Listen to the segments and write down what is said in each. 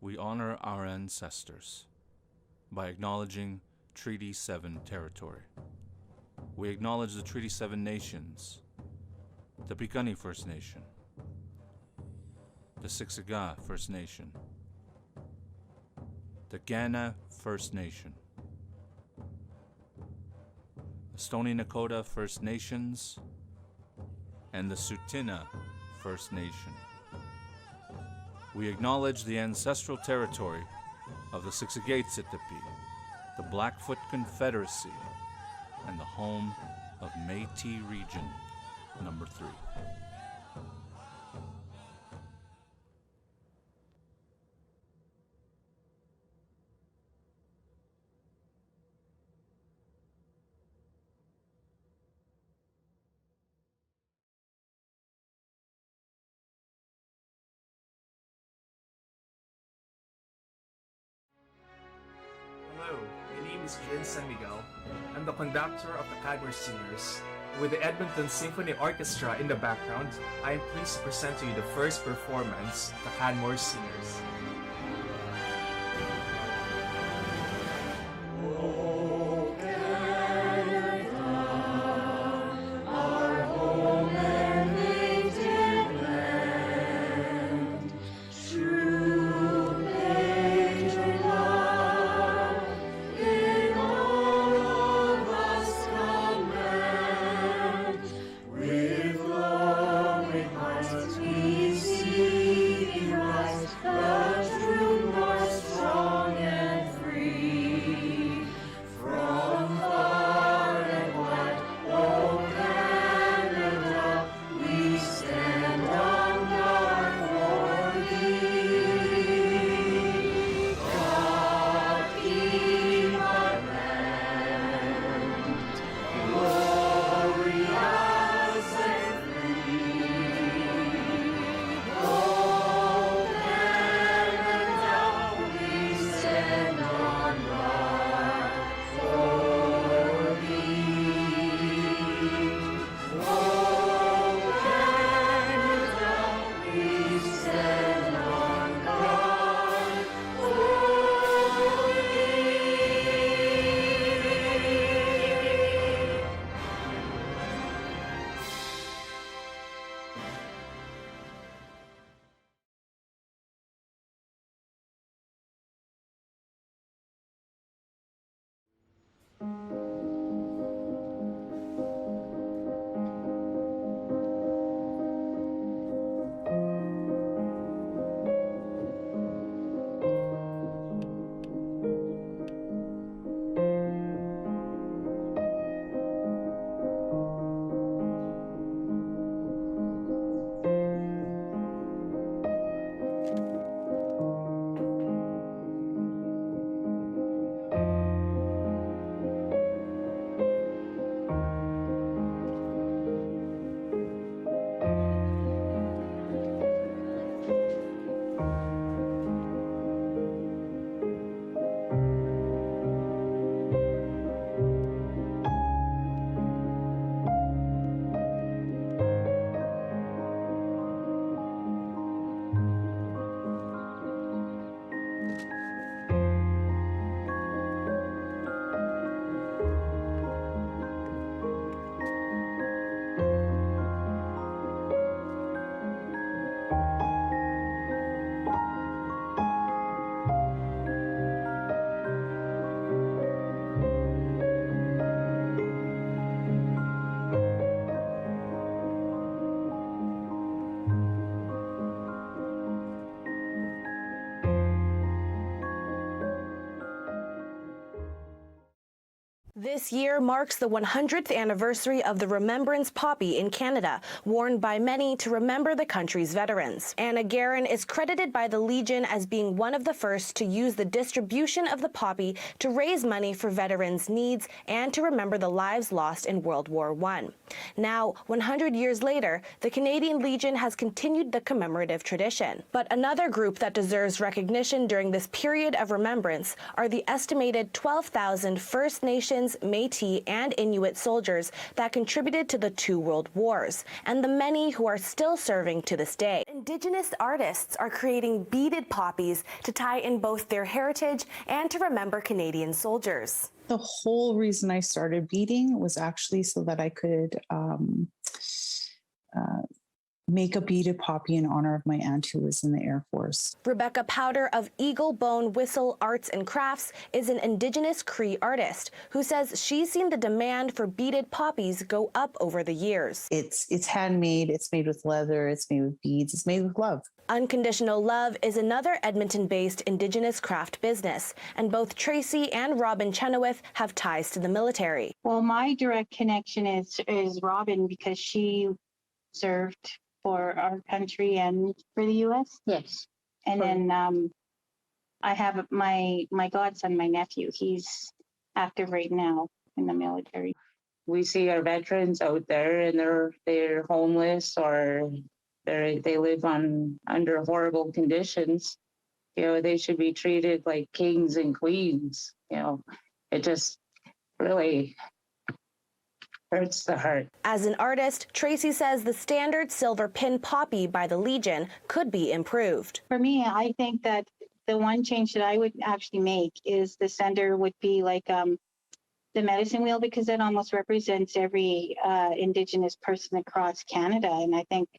we honor our ancestors by acknowledging Treaty 7 territory. We acknowledge the Treaty 7 nations, the Piikani First Nation, the Siksika First Nation, the Kainai First Nation, the Stoney Nakoda First Nations, and the Tsuut'ina First Nation. We acknowledge the ancestral territory of the Siksikaitsitapi, the Blackfoot Confederacy, and the home of Métis Region number 3. Hello, my name is San Miguel. I'm the conductor of the Canmore Singers. With the Edmonton Symphony Orchestra in the background, I am pleased to present to you the first performance, the Canmore Singers. This year marks the 100th anniversary of the Remembrance Poppy in Canada, worn by many to remember the country's veterans. Anna Guerin is credited by the Legion as being one of the first to use the distribution of the poppy to raise money for veterans' needs and to remember the lives lost in World War I. Now, 100 years later, the Canadian Legion has continued the commemorative tradition. But another group that deserves recognition during this period of remembrance are the estimated 12,000 First Nations Chinese, Métis, and Inuit soldiers that contributed to the two world wars, and the many who are still serving to this day. Indigenous artists are creating beaded poppies to tie in both their heritage and to remember Canadian soldiers. The whole reason I started beading was actually so that I could make a beaded poppy in honor of my aunt who was in the Air Force. Rebecca Powder of Eagle Bone Whistle Arts and Crafts is an Indigenous Cree artist who says she's seen the demand for beaded poppies go up over the years. It's handmade, it's made with leather, it's made with beads, it's made with love. Unconditional Love is another Edmonton-based Indigenous craft business, and both Tracy and Robin Chenoweth have ties to the military. Well, my direct connection is Robin because she served for our country and for the U.S. Yes. And then I have my godson, my nephew. He's active right now in the military. We see our veterans out there and they're homeless or they live under horrible conditions. You know, they should be treated like kings and queens. You know, it just really hurts the heart. As an artist, Tracy says the standard silver pin poppy by the Legion could be improved. For me, I think that the one change that I would actually make is the center would be like the medicine wheel, because it almost represents every Indigenous person across Canada. And I think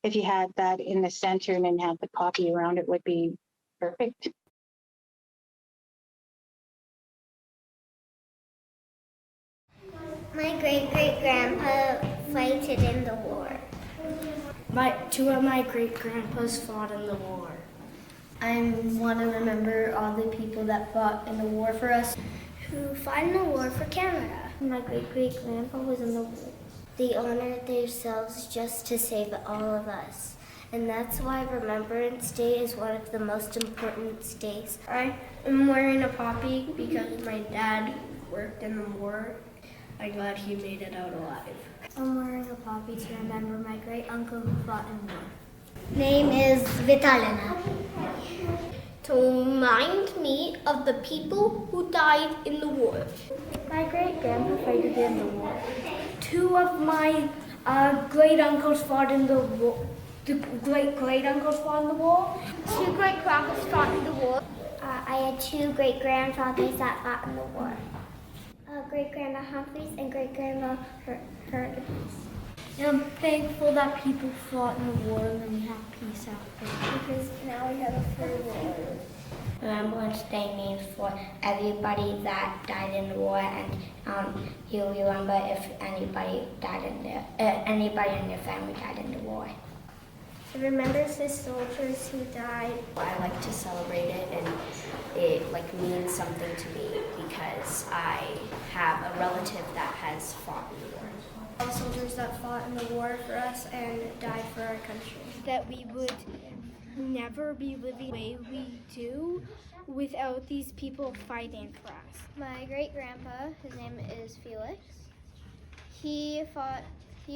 if you had that in the center and then have the poppy around it would be perfect. My great-great-grandpa fighted in the war. Two of my great-grandpas fought in the war. I want to remember all the people that fought in the war for us. Who fought in the war for Canada. My great-great-grandpa was in the war. They honored themselves just to save all of us. And that's why Remembrance Day is one of the most important days. I am wearing a poppy because my dad worked in the war. I'm glad he made it out alive. I'm wearing a poppy to remember my great uncle who fought in war. Name is Vitalina. To remind me of the people who died in the war. My great-grandpa fought in the war. Two of my great-uncles fought in the war. The great-great-uncles fought in the war. Two great-grandpas fought in the war. I had two great-grandfathers that fought in the war. Great-grandma Humphreys and great-grandma Hurd. I'm thankful that people fought in the war and then we have peace after. Because now we have a free world. Remembrance Day means for everybody that died in the war, and you remember if anybody in your family died in the war. It remembers the soldiers who died. I like to celebrate it, and it means something to me because I have a relative that has fought in the war. All soldiers that fought in the war for us and died for our country. That we would never be living the way we do without these people fighting for us. My great-grandpa, his name is Felix. He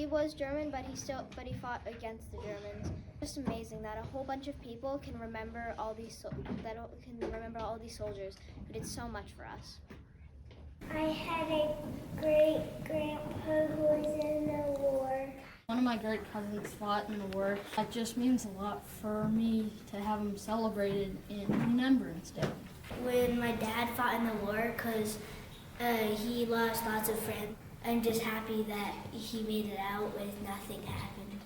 was German, but he fought against the Germans. Just amazing that a whole bunch of people can remember all these soldiers who did so much for us. I had a great-grandpa who was in the war. One of my great cousins fought in the war. That just means a lot for me to have him celebrated in Remembrance Day. When my dad fought in the war, because he lost lots of friends, I'm just happy that he made it out with nothing happened.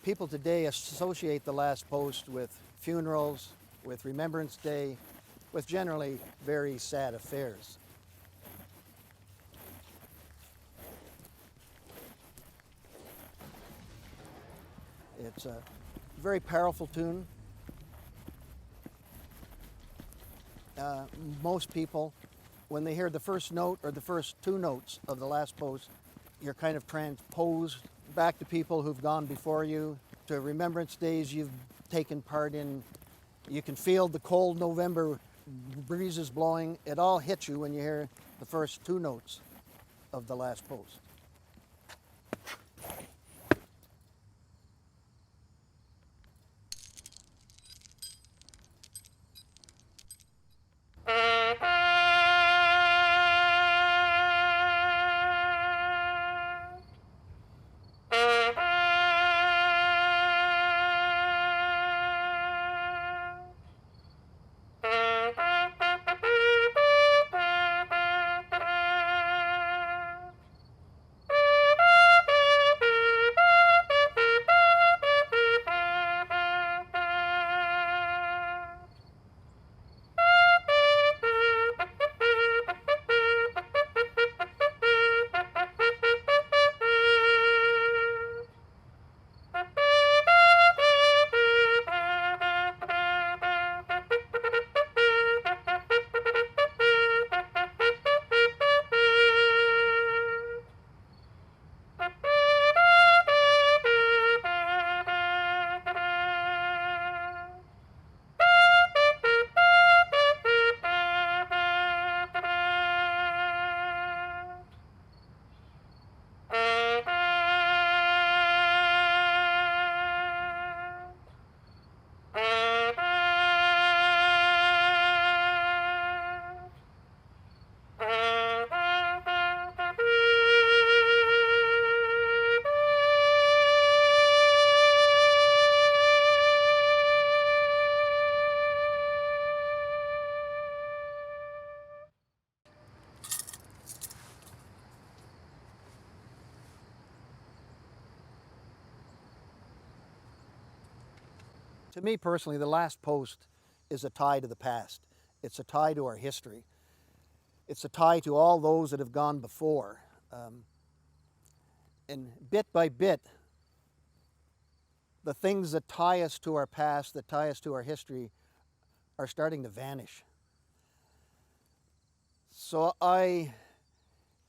People today associate the last post with funerals, with Remembrance Day, with generally very sad affairs. It's a very powerful tune. Most people, when they hear the first note or the first two notes of the last post, you're kind of transposed back to people who've gone before you, to Remembrance Days you've taken part in. You can feel the cold November breezes blowing. It all hits you when you hear the first two notes of the last post. To me personally, the last post is a tie to the past. It's a tie to our history. It's a tie to all those that have gone before. And bit by bit, the things that tie us to our past, that tie us to our history, are starting to vanish. So I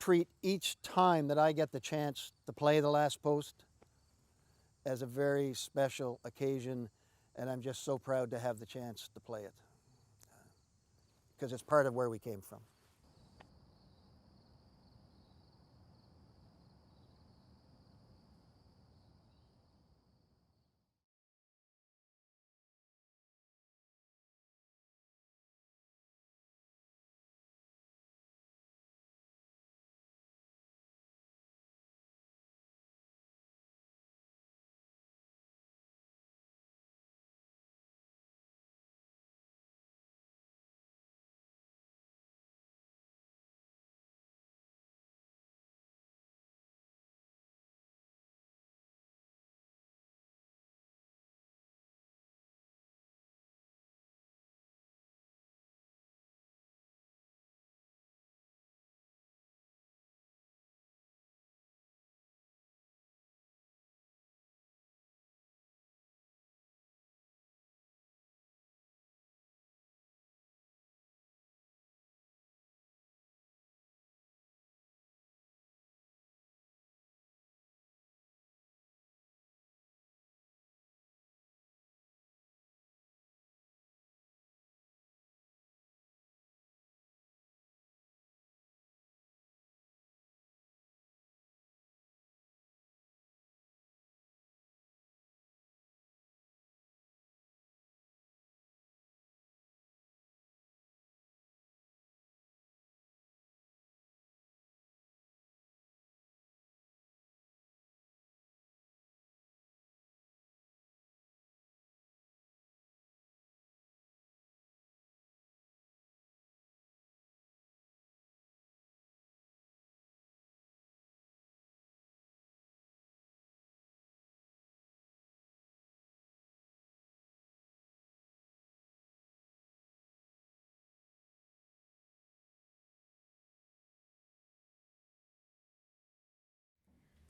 treat each time that I get the chance to play the last post as a very special occasion, and I'm just so proud to have the chance to play it because it's part of where we came from.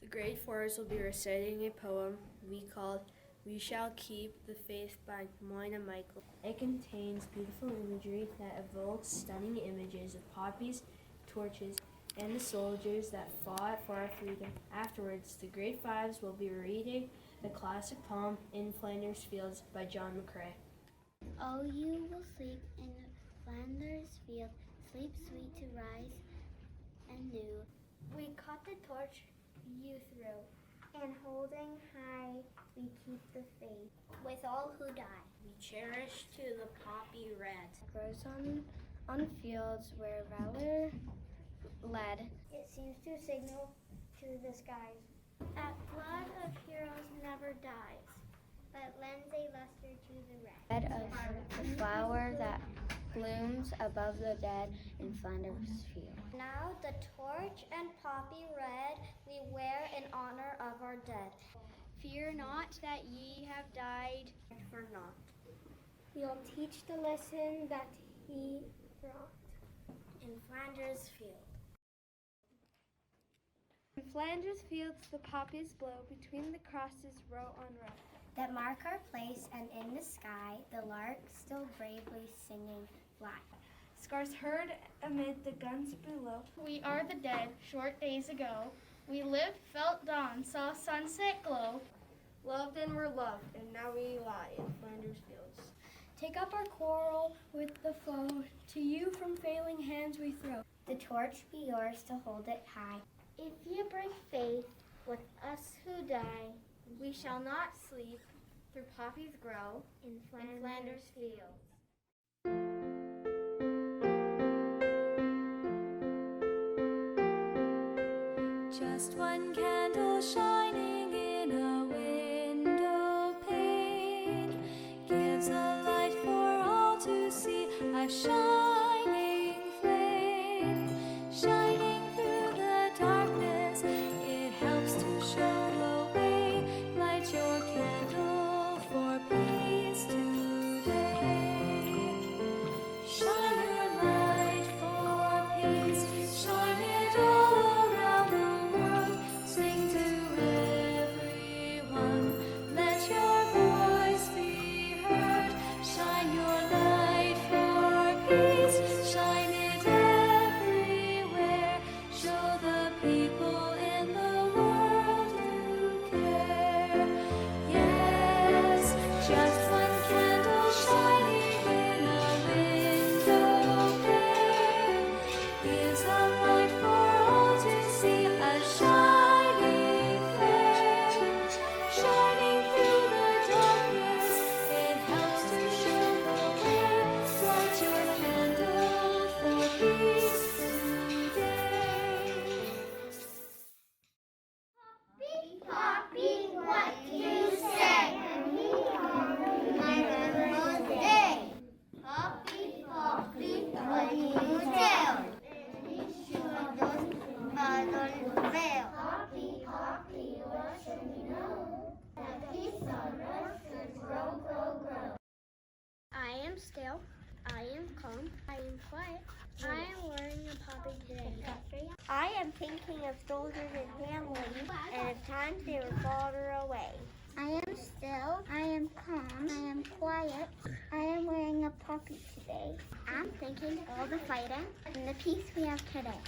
The grade 4s will be reciting a poem we called We Shall Keep the Faith by Moina Michael. It contains beautiful imagery that evokes stunning images of poppies, torches, and the soldiers that fought for our freedom. Afterwards, the grade 5s will be reading the classic poem In Flanders Fields by John McCrae. Oh, you will sleep in Flanders Field, sleep sweet to rise anew. We caught the torch you threw, and holding high we keep the faith with all who die. We cherish to the poppy red. Grows on fields where valor led. It seems to signal to the skies that blood of heroes never dies, but lends a luster to the red. Red of the flower that blooms above the dead in Flanders Field. Now the torch and poppy red we wear in honor of our dead. Fear not that ye have died for naught. We'll teach the lesson that he brought. In Flanders Field. In Flanders Fields the poppies blow, between the crosses row on row. That mark our place, and in the sky the lark still bravely singing fly. Scars heard amid the guns below. We are the dead, short days ago. We lived, felt dawn, saw sunset glow. Loved and were loved, and now we lie in Flanders Fields. Take up our quarrel with the foe, to you from failing hands we throw. The torch be yours to hold it high. If ye break faith with us who die, We shall not sleep, through poppies grow, in Flanders Fields. Just one candle shining in a window pane gives a light for all to see, a shining flame, shining through the darkness. It helps to show the way. Light your candle for peace I am calm. I am quiet. I am wearing a poppy today. I am thinking of soldiers and families, and of times they were farther away. I am still. I am calm. I am quiet. I am wearing a poppy today. I'm thinking of all the fighting and the peace we have today.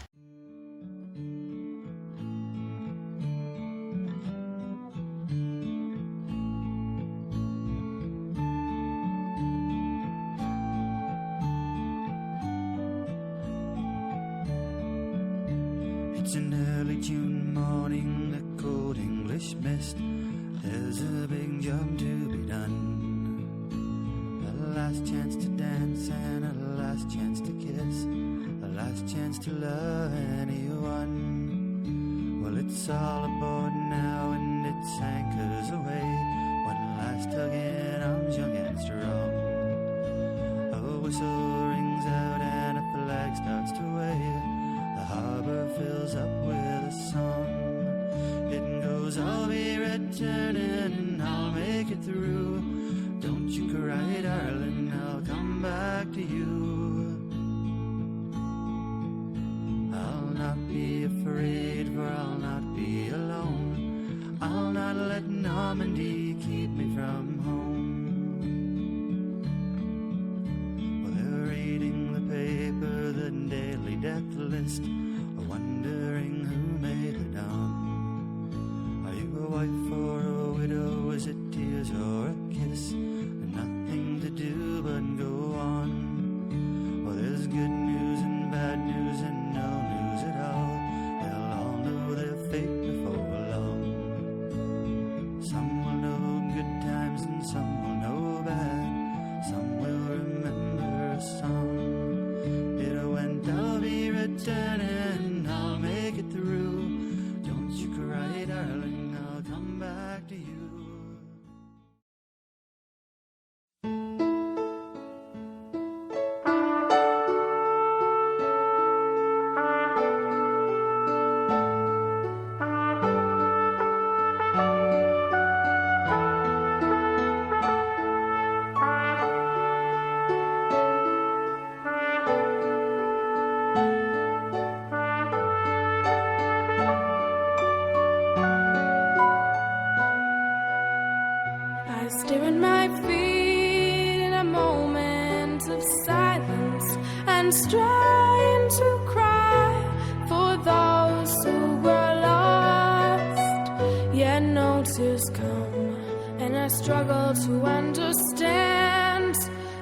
It's an early June morning, a cold English mist. There's a big job to be done. A last chance to dance and a last chance to kiss. A last chance to love anyone. Well, it's all aboard now and it's anchors away. One last tug in arms young and strong. A whistle rings out and a flag starts to wave. The harbor fills up with a song. It goes, I'll be returning and I'll make it through. Don't you cry, darling, I'll come back to you. I'll not be afraid, for I'll not be alone. I'll not let Normandy keep me from home. Well, they're reading the paper, the daily death list, wondering who made the dawn. Are you a wife or a widow? Is it tears or a kiss? Nothing to do but go on. Well, there's good news and bad news and no news at all. They'll all know their fate before long. Some will know good times and some will know bad. Some will remember a song. It went, I'll be returning, I'll make it through. Don't you cry, darling, I'll come back to you. I stare at my feet in a moment of silence and trying to cry for those who were lost. Yet no tears come, and I struggle to understand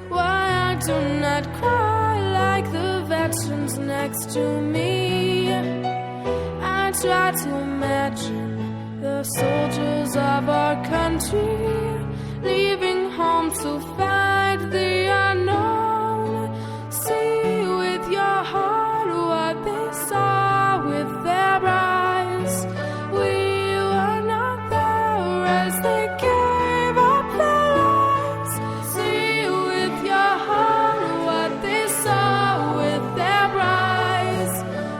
why I do not cry like the veterans next to me. I try to imagine the soldiers of our country leaving home to fight the unknown. See with your heart what they saw with their eyes. We were not there as they gave up their lives. See with your heart what they saw with their eyes.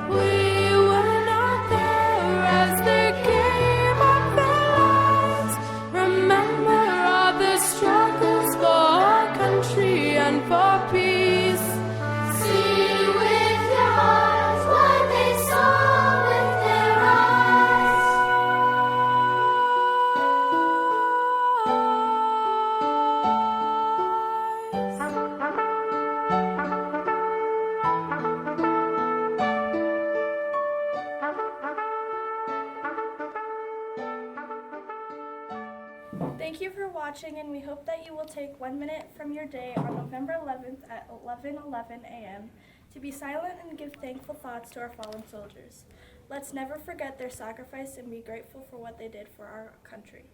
We were not there as they gave up their lives. Remember all the struggles for our country and for peace. See with your heart what they saw with their Thank you for watching, and we hope that you will take 1 minute from your day on November 11th at 11:11 a.m. to be silent and give thankful thoughts to our fallen soldiers. Let's never forget their sacrifice and be grateful for what they did for our country.